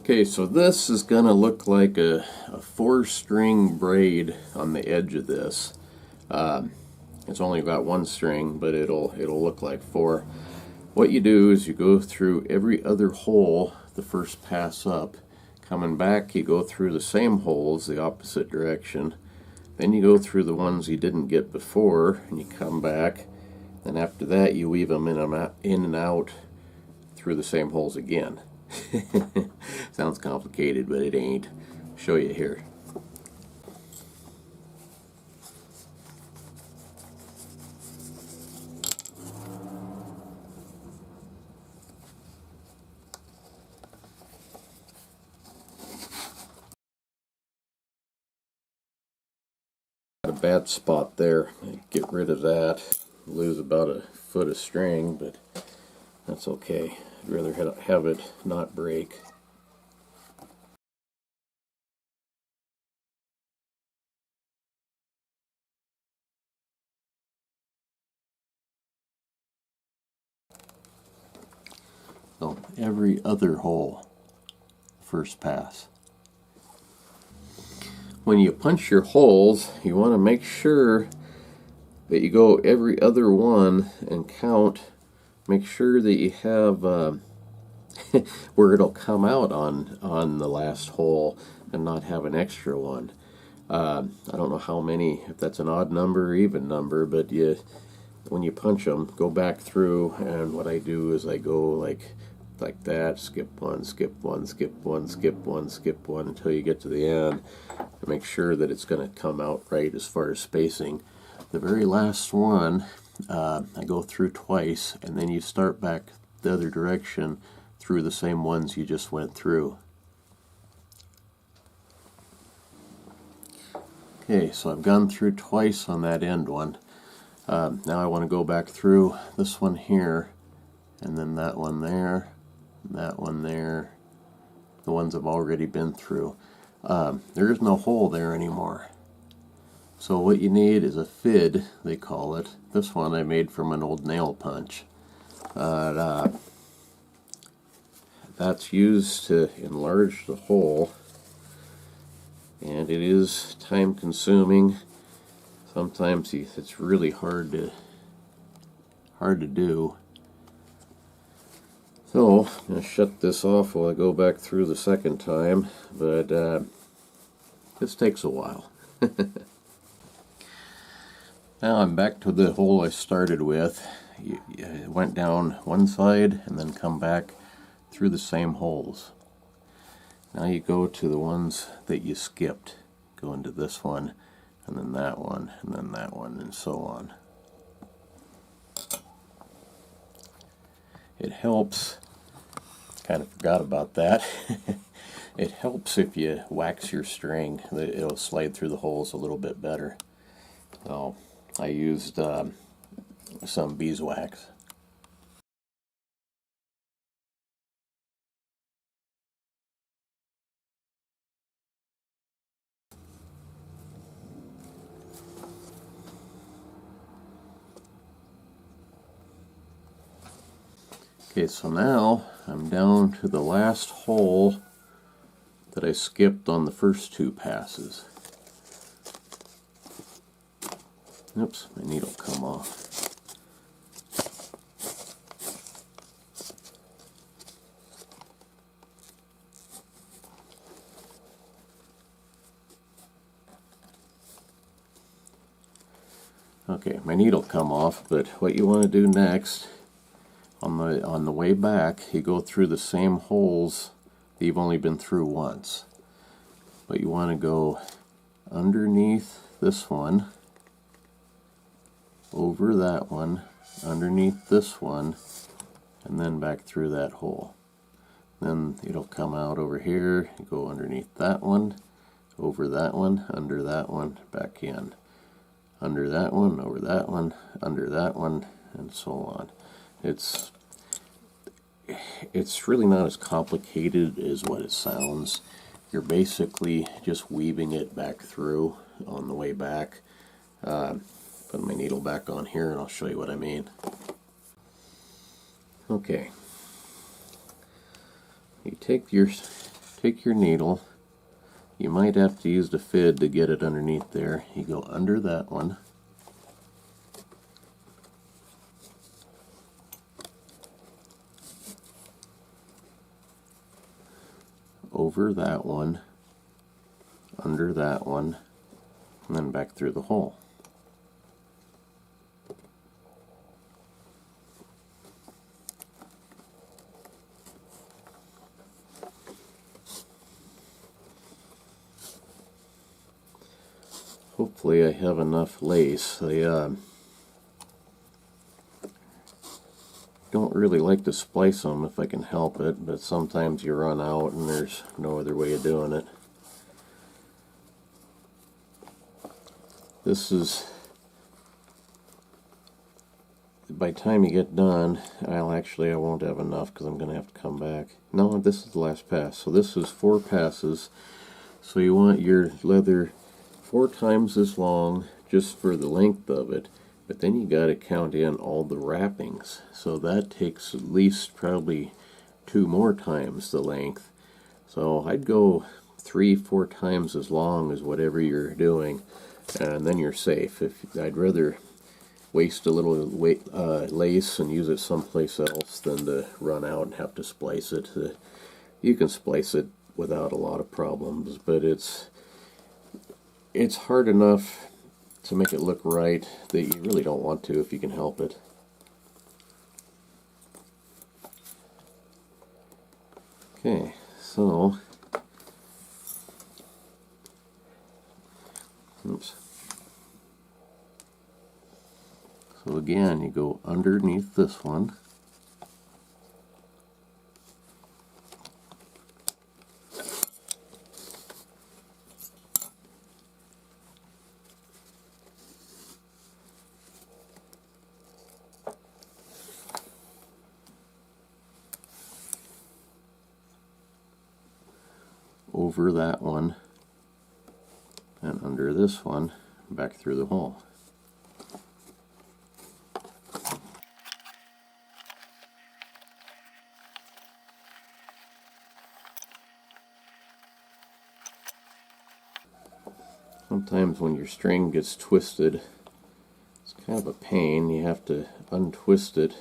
Okay, so this is going to look like a 4-string braid on the edge of this. It's only got 1 string, but it'll look like 4. What you do is you go through every other hole the first pass up. Coming back, you go through the same holes the opposite direction. Then you go through the ones you didn't get before, and you come back. And after that, you weave them in and out through the same holes again. Sounds complicated, but it ain't. I'll show you here. Got a bad spot there. Get rid of that. Lose about a foot of string, but that's okay. I'd rather have it not break. So every other hole, first pass. When you punch your holes, you want to make sure that you go every other one and count. Make sure that you have where it'll come out on the last hole and not have an extra one. I don't know how many, if that's an odd number or even number, but when you punch them, go back through, and what I do is I go like that, skip one, skip one, skip one, skip one, skip one, until you get to the end, and make sure that it's going to come out right as far as spacing. The very last one, I go through twice, and then you start back the other direction through the same ones you just went through. Okay, so I've gone through twice on that end one. Now I want to go back through this one here, and then that one there, and that one there, the ones I've already been through. There is no hole there anymore. So what you need is a fid, they call it. This one I made from an old nail punch. That's used to enlarge the hole, and it is time consuming. Sometimes it's really hard to do. So I'm going to shut this off while I go back through the second time, but this takes a while. Now I'm back to the hole I started with. You went down one side and then come back through the same holes. Now you go to the ones that you skipped. Go into this one, and then that one, and then that one, and so on. It helps, kind of forgot about that, it helps if you wax your string. It'll slide through the holes a little bit better. So I used some beeswax. Okay, so now I'm down to the last hole that I skipped on the first 2 passes. Oops, my needle come off. Okay, my needle come off, but what you want to do next, on the way back, you go through the same holes that you've only been through once. But you want to go underneath this one, over that one, underneath this one, and then back through that hole. Then it'll come out over here, you go underneath that one, over that one, under that one, back in. Under that one, over that one, under that one, and so on. It's really not as complicated as what it sounds. You're basically just weaving it back through on the way back. Put my needle back on here and I'll show you what I mean. Okay. You take your take your needle. You might have to use the fid to get it underneath there. You go under that one. Over that one, under that one, and then back through the hole. Hopefully I have enough lace. I don't really like to splice them if I can help it, but sometimes you run out and there's no other way of doing it. This is, by the time you get done, I won't have enough because I'm going to have to come back. No, this is the last pass. So this is 4 passes. So you want your leather 4 times as long just for the length of it. But then you got to count in all the wrappings. So that takes at least probably 2 more times the length. So I'd go 3-4 times as long as whatever you're doing, and then you're safe. I'd rather waste a little lace and use it someplace else than to run out and have to splice it. You can splice it without a lot of problems, but it's hard enough to make it look right that you really don't want to if you can help it. Okay, so oops. So again, you go underneath this one. Over that one, and under this one, back through the hole. Sometimes when your string gets twisted, it's kind of a pain. You have to untwist it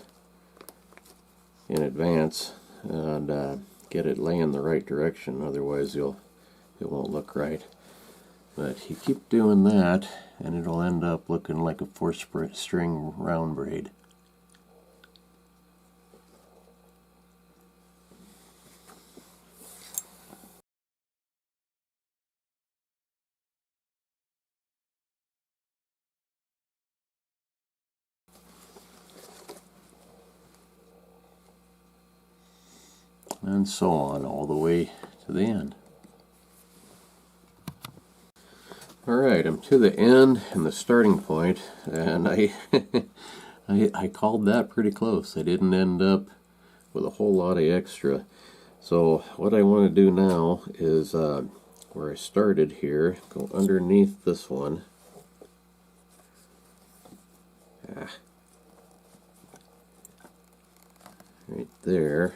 in advance and get it laying the right direction, otherwise it won't look right. But you keep doing that and it'll end up looking like a 4-string round braid. And so on all the way to the end. Alright, I'm to the end and the starting point, and I called that pretty close. I didn't end up with a whole lot of extra. So what I want to do now is where I started here, go underneath this one. Right there.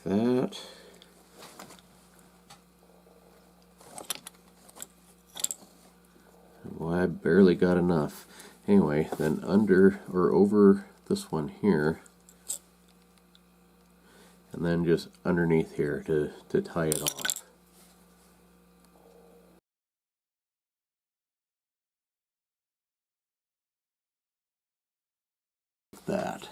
That. Well, I barely got enough. Anyway, then under or over this one here, and then just underneath here to tie it off. Like that.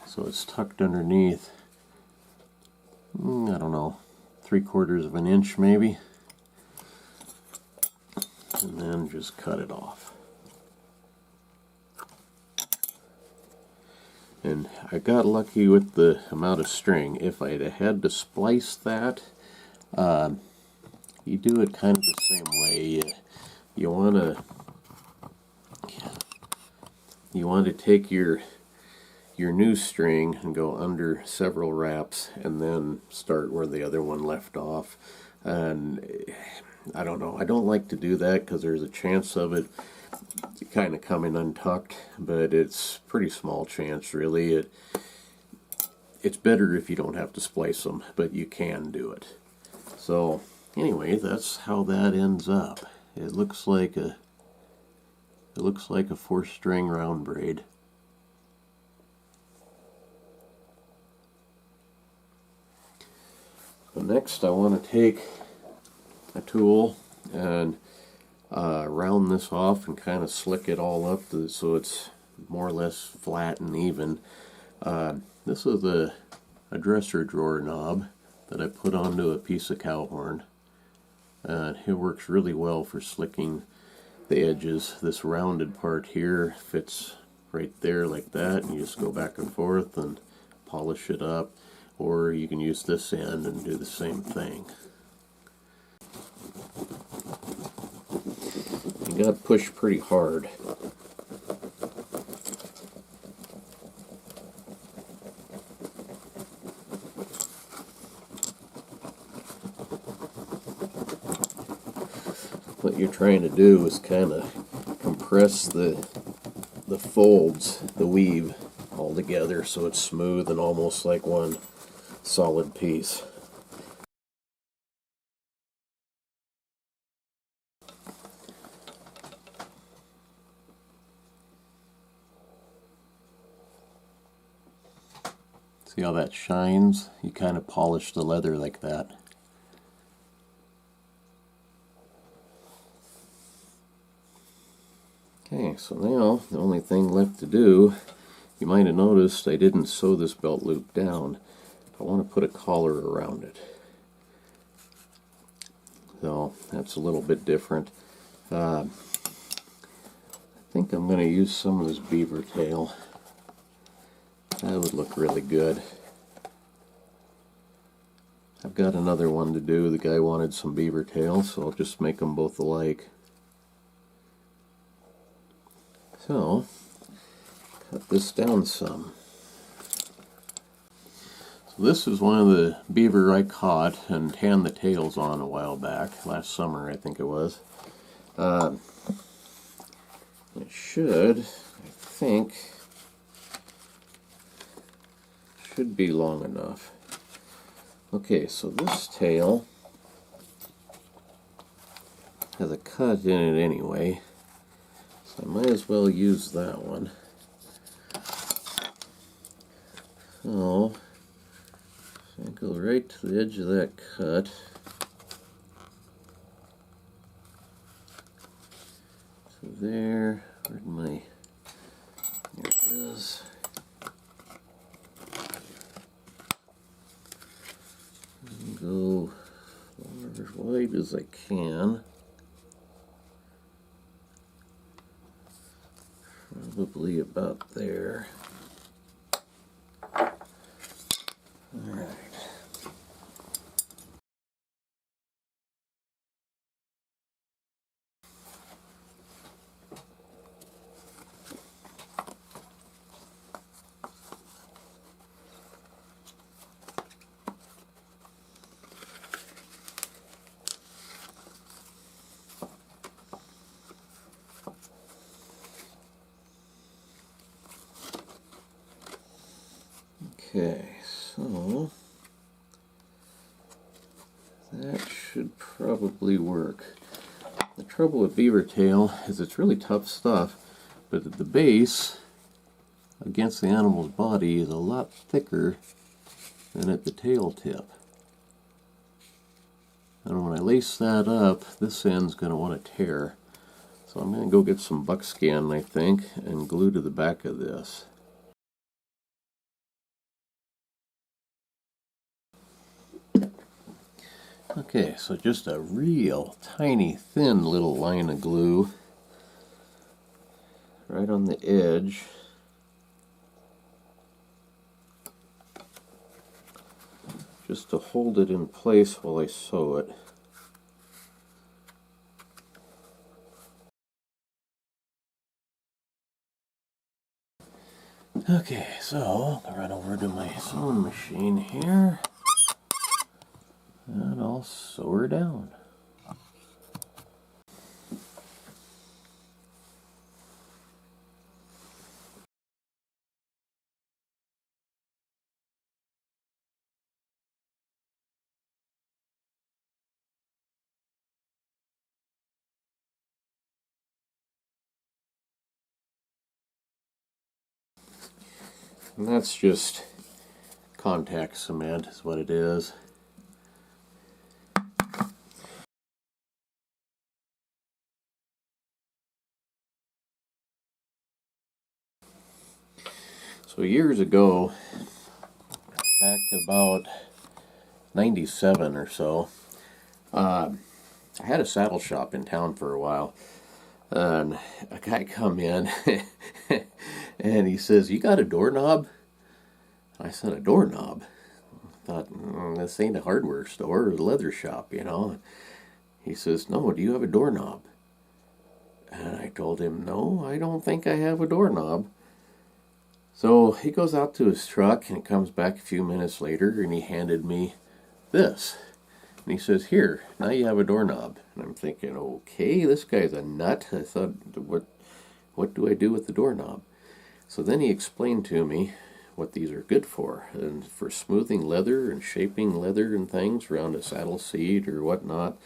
So it's tucked underneath, I don't know, 3/4 of an inch maybe, and then just cut it off. And I got lucky with the amount of string. If I'd had to splice that, you do it kind of the same way. You want to take your your new string and go under several wraps and then start where the other one left off. And I don't know, I don't like to do that because there's a chance of it kind of coming untucked, but it's pretty small chance really. It's better if you don't have to splice them, but you can do it. So anyway, that's how that ends up. It looks like a 4-string round braid. So next I want to take a tool and round this off and kind of slick it all up so it's more or less flat and even. This is a dresser drawer knob that I put onto a piece of cow horn. It works really well for slicking the edges. This rounded part here fits right there like that, and you just go back and forth and polish it up, or you can use this end and do the same thing. You got to push pretty hard. What you're trying to do is kind of compress the folds, the weave, all together so it's smooth and almost like one solid piece. See how that shines? You kind of polish the leather like that. Okay, so now the only thing left to do, you might have noticed I didn't sew this belt loop down. I want to put a collar around it. So that's a little bit different. I think I'm going to use some of this beaver tail. That would look really good. I've got another one to do. The guy wanted some beaver tail, so I'll just make them both alike. So, cut this down some. So this is one of the beaver I caught and tanned the tails on a while back, last summer I think it was. It should, I think, should be long enough. Okay, so this tail has a cut in it anyway, so I might as well use that one. So I go right to the edge of that cut. So there, where'd my, there it is. And go as wide as I can. Probably about there. Alright. Okay, so that should probably work. The trouble with beaver tail is it's really tough stuff, but at the base against the animal's body is a lot thicker than at the tail tip. And when I lace that up, this end's going to want to tear. So I'm going to go get some buckskin, I think, and glue to the back of this. Okay, so just a real tiny thin little line of glue right on the edge. Just to hold it in place while I sew it. Okay, so I'll run over to my sewing machine here and I'll sew her down. And that's just contact cement is what it is. So years ago, back about 97 or so, I had a saddle shop in town for a while, and a guy come in and he says, "You got a doorknob?" I said, "A doorknob?" I thought, this ain't a hardware store or a leather shop, you know. He says, "No, do you have a doorknob?" And I told him, "No, I don't think I have a doorknob." So he goes out to his truck and he comes back a few minutes later and he handed me this. And he says, "Here, now you have a doorknob." And I'm thinking, okay, this guy's a nut. I thought, what do I do with the doorknob? So then he explained to me what these are good for. And for smoothing leather and shaping leather and things around a saddle seat or whatnot,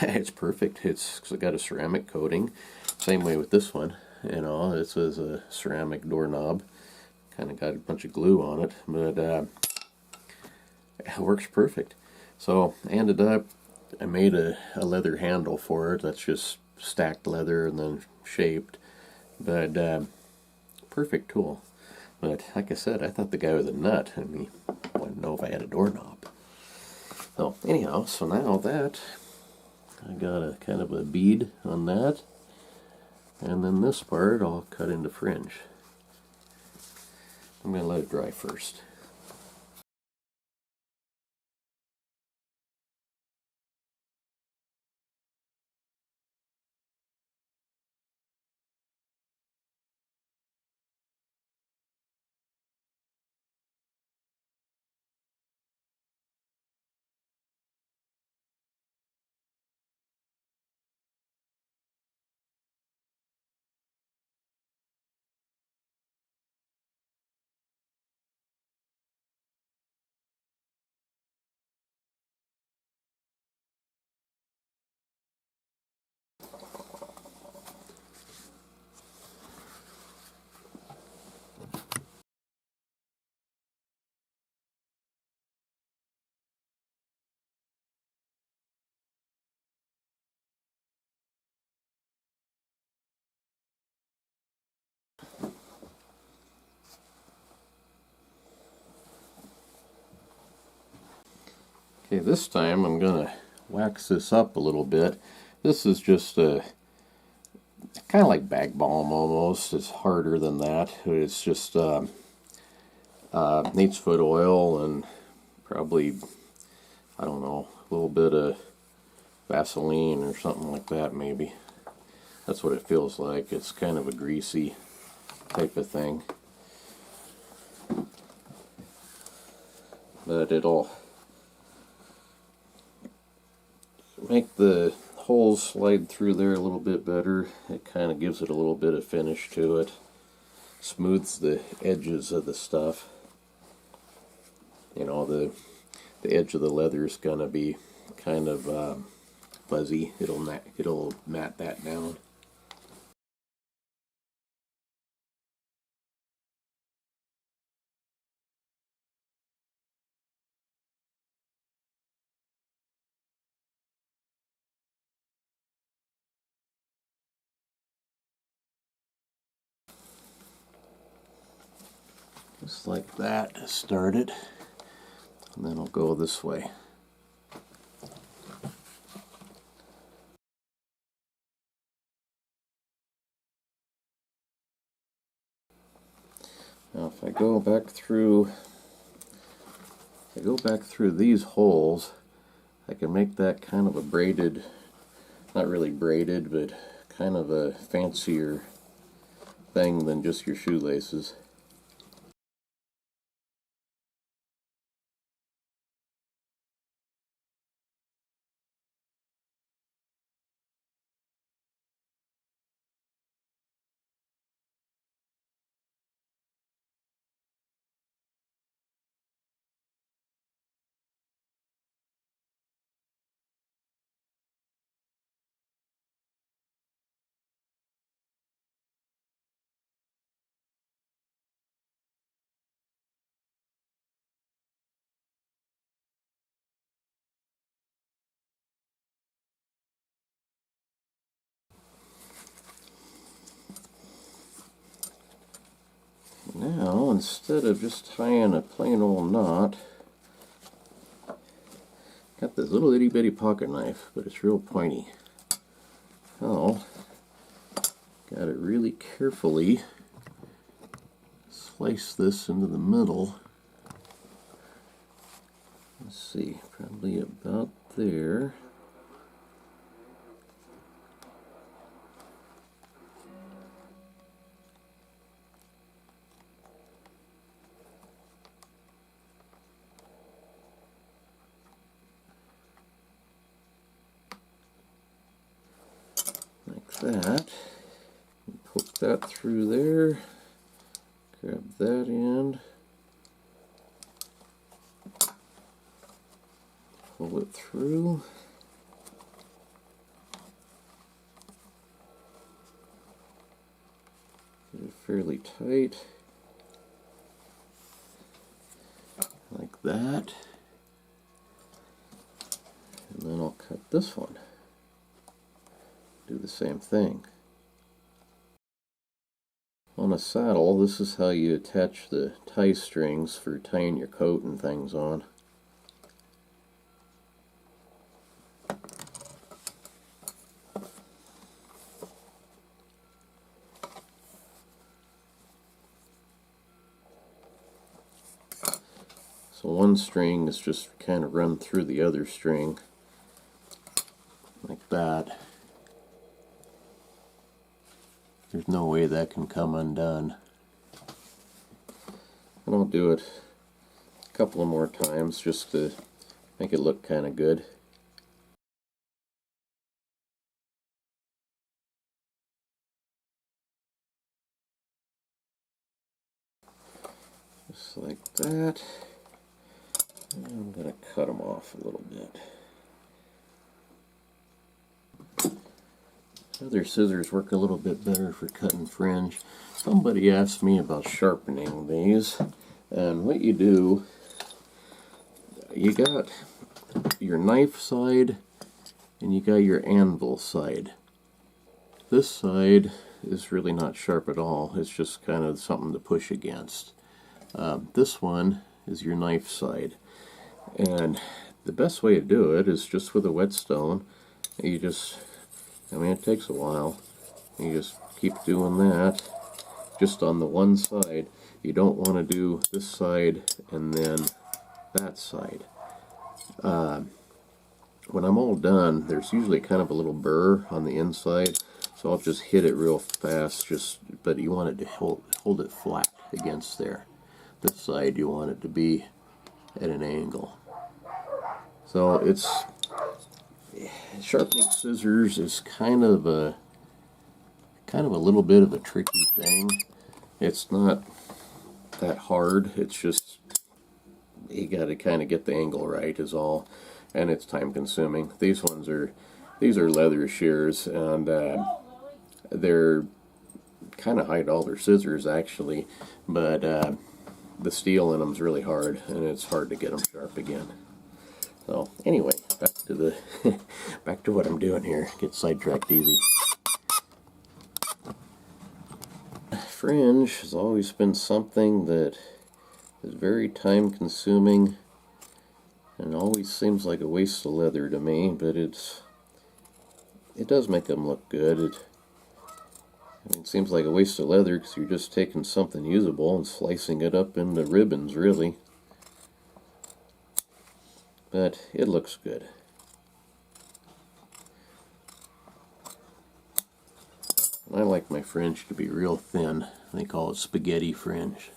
it's perfect. It's got a ceramic coating. Same way with this one. You know, this is a ceramic doorknob. Kind of got a bunch of glue on it, but it works perfect. So I ended up, I made a leather handle for it. That's just stacked leather and then shaped. But perfect tool. But like I said, I thought the guy was a nut. I mean, I wanted to know if I had a doorknob. So anyhow, so now that I got a kind of a bead on that. And then this part I'll cut into fringe. I'm going to let it dry first. Okay, this time I'm going to wax this up a little bit. This is just a kind of like bag balm almost. It's harder than that. It's just neat's foot oil and probably, I don't know, a little bit of Vaseline or something like that maybe. That's what it feels like. It's kind of a greasy type of thing. But it'll make the holes slide through there a little bit better. It kind of gives it a little bit of finish to it. Smooths the edges of the stuff. You know, the edge of the leather is going to be kind of fuzzy. It'll mat that down. Just like that to start it. And then I'll go this way. Now if I go back through these holes, I can make that kind of a braided, not really braided, but kind of a fancier thing than just your shoelaces. Now, instead of just tying a plain old knot, got this little itty bitty pocket knife, but it's real pointy. So, got to really carefully slice this into the middle. Let's see, probably about there. Like that. Poke that through there. Grab that end. Pull it through. Get it fairly tight. Like that. And then I'll cut this one. Do the same thing. On a saddle, this is how you attach the tie strings for tying your coat and things on. So one string is just kind of run through the other string, like that. There's no way that can come undone. And I'll do it a couple of more times just to make it look kind of good. Just like that. And I'm going to cut them off a little bit. Other scissors work a little bit better for cutting fringe. Somebody asked me about sharpening these, and what you do, you got your knife side and you got your anvil side. This side is really not sharp at all, it's just kind of something to push against. This one is your knife side, and the best way to do it is just with a whetstone. You just, I mean, it takes a while. You just keep doing that just on the one side. You don't want to do this side and then that side. When I'm all done, there's usually kind of a little burr on the inside, so I'll just hit it real fast, but you want it to hold it flat against there. This side you want it to be at an angle. So it's sharpening scissors is kind of a little bit of a tricky thing. It's not that hard. It's just you got to kind of get the angle right is all, and it's time consuming. These are leather shears, and they're kind of high dollar scissors actually, but the steel in them is really hard, and it's hard to get them sharp again. So anyway, back to the back to what I'm doing here. Get sidetracked easy. Fringe has always been something that is very time consuming and always seems like a waste of leather to me, but it does make them look good. It seems like a waste of leather because you're just taking something usable and slicing it up into ribbons, really. But it looks good. I like my fringe to be real thin. They call it spaghetti fringe.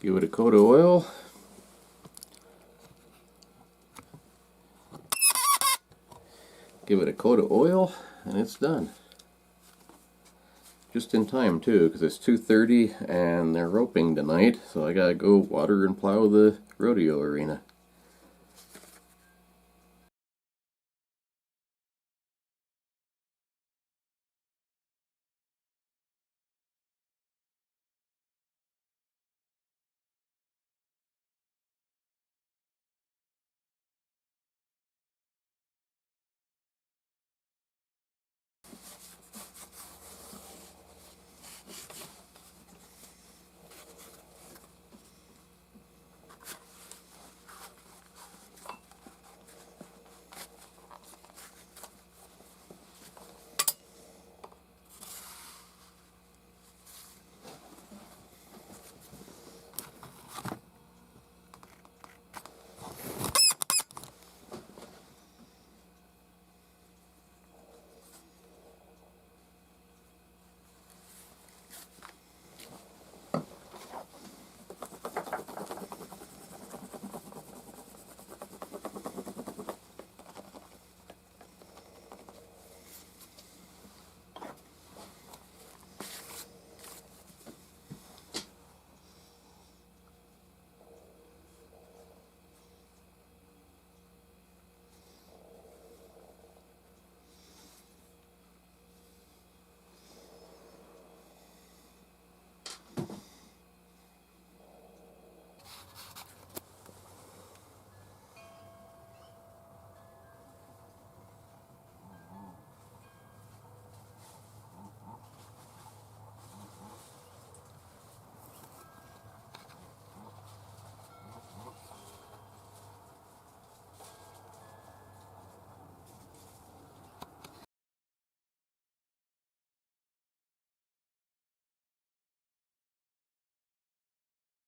Give it a coat of oil. Give it a coat of oil, and it's done. Just in time too, because it's 2:30 and they're roping tonight, so I gotta go water and plow the rodeo arena.